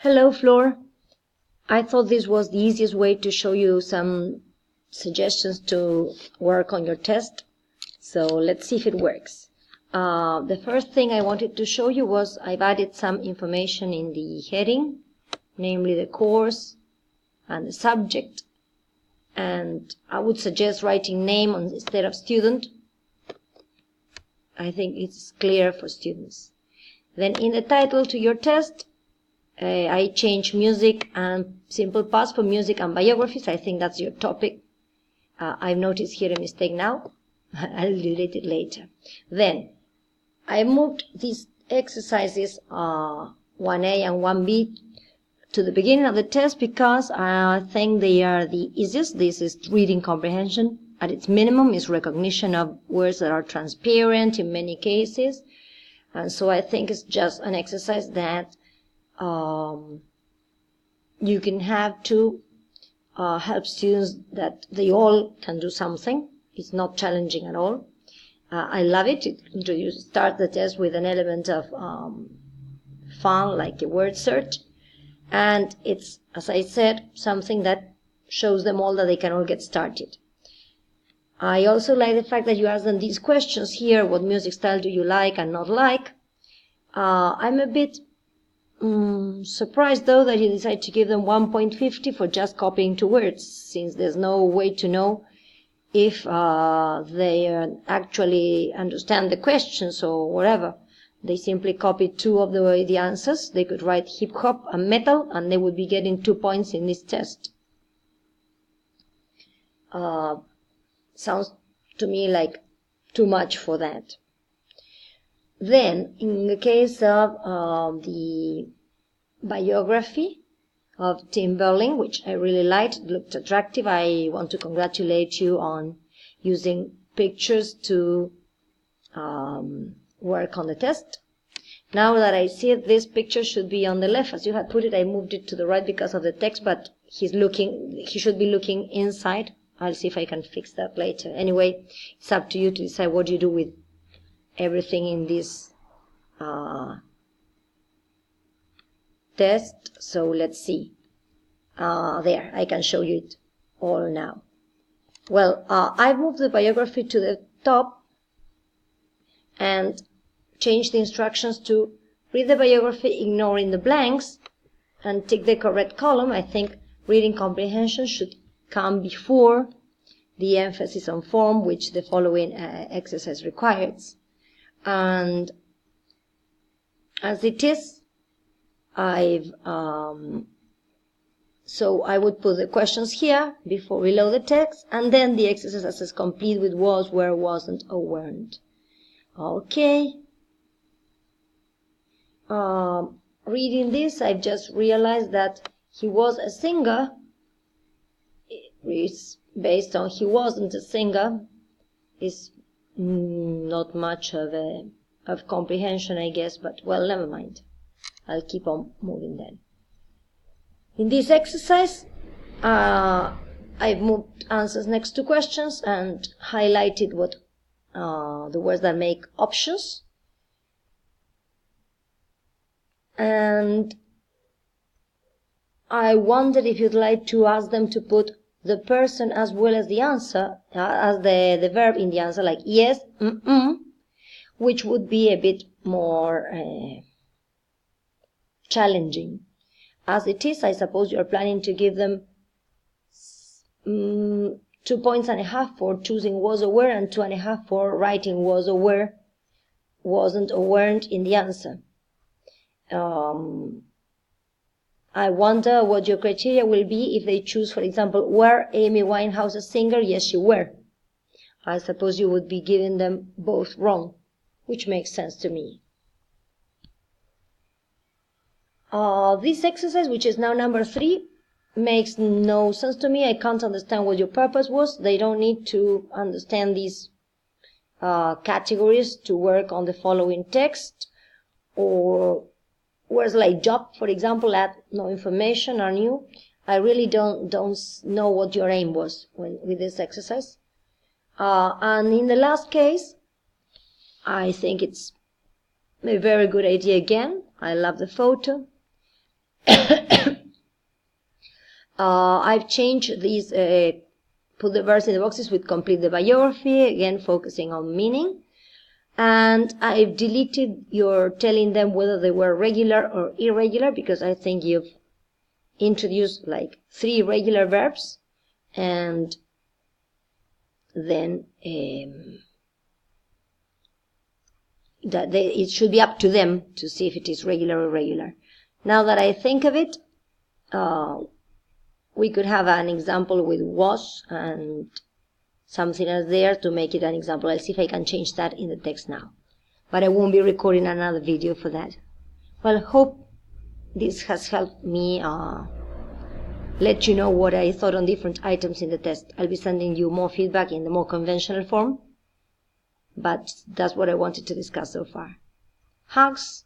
Hello, Flor. I thought this was the easiest way to show you some suggestions to work on your test. So let's see if it works. The first thing I wanted to show you was I've added some information in the heading, namely the course and the subject. And I would suggest writing name instead of student. I think it's clear for students. Then in the title to your test, I changed music and simple past for music and biographies. I think that's your topic. I've noticed here a mistake now. I'll delete it later. Then I moved these exercises 1A and 1B to the beginning of the test because I think they are the easiest. This is reading comprehension. At its minimum is recognition of words that are transparent in many cases. And so I think it's just an exercise that you can have to help students that they all can do something. It's not challenging at all. I love it. It start the test with an element of fun, like a word search. And it's, as I said, something that shows them all that they can all get started. I also like the fact that you ask them these questions here. What music style do you like and not like? I'm a bit surprised, though, that you decide to give them 1.50 for just copying 2 words, since there's no way to know if they actually understand the questions or whatever. They simply copied 2 of the answers. They could write hip-hop and metal, and they would be getting 2 points in this test. Sounds to me like too much for that. Then, in the case of the biography of Tim Berling, which I really liked, it looked attractive. I want to congratulate you on using pictures to work on the test. Now that I see it, this picture should be on the left. As you had put it, I moved it to the right because of the text, but he should be looking inside. I'll see if I can fix that later. Anyway, it's up to you to decide what you do with everything in this test. So let's see. There, I can show you it all now. Well, I've moved the biography to the top and changed the instructions to read the biography ignoring the blanks and tick the correct column. I think reading comprehension should come before the emphasis on form, which the following exercise requires. And as it is, so I would put the questions here below the text, and then the exercise is complete with was, were, wasn't, or weren't. Okay. Reading this, I've just realized that he was a singer. It's based on he wasn't a singer. It's not much of comprehension, I guess, but well, never mind. I'll keep on moving then. In this exercise, I've moved answers next to questions and highlighted what the words that make options. And I wondered if you'd like to ask them to put the person as well as the answer, as the verb in the answer, like yes, which would be a bit more challenging. As it is, I suppose you're planning to give them 2.5 points for choosing was or were, and 2.5 for writing was or were, wasn't or weren't in the answer. I wonder what your criteria will be if they choose, for example, were Amy Winehouse a singer? Yes, she were. I suppose you would be giving them both wrong, which makes sense to me. This exercise, which is now number 3, makes no sense to me. I can't understand what your purpose was. They don't need to understand these categories to work on the following text, or words like job, for example, add no information, are new. I really don't know what your aim was with this exercise. And in the last case, I think it's a very good idea again. I love the photo. I've changed these, put the verbs in the boxes with complete the biography, again focusing on meaning. And I've deleted your telling them whether they were regular or irregular, because I think you've introduced like 3 irregular verbs, and then it should be up to them to see if it is regular or irregular. Now that I think of it, we could have an example with was and something else there to make it an example. I'll see if I can change that in the text now. But I won't be recording another video for that. Well, hope this has helped me let you know what I thought on different items in the test. I'll be sending you more feedback in the more conventional form, but that's what I wanted to discuss so far. Hugs.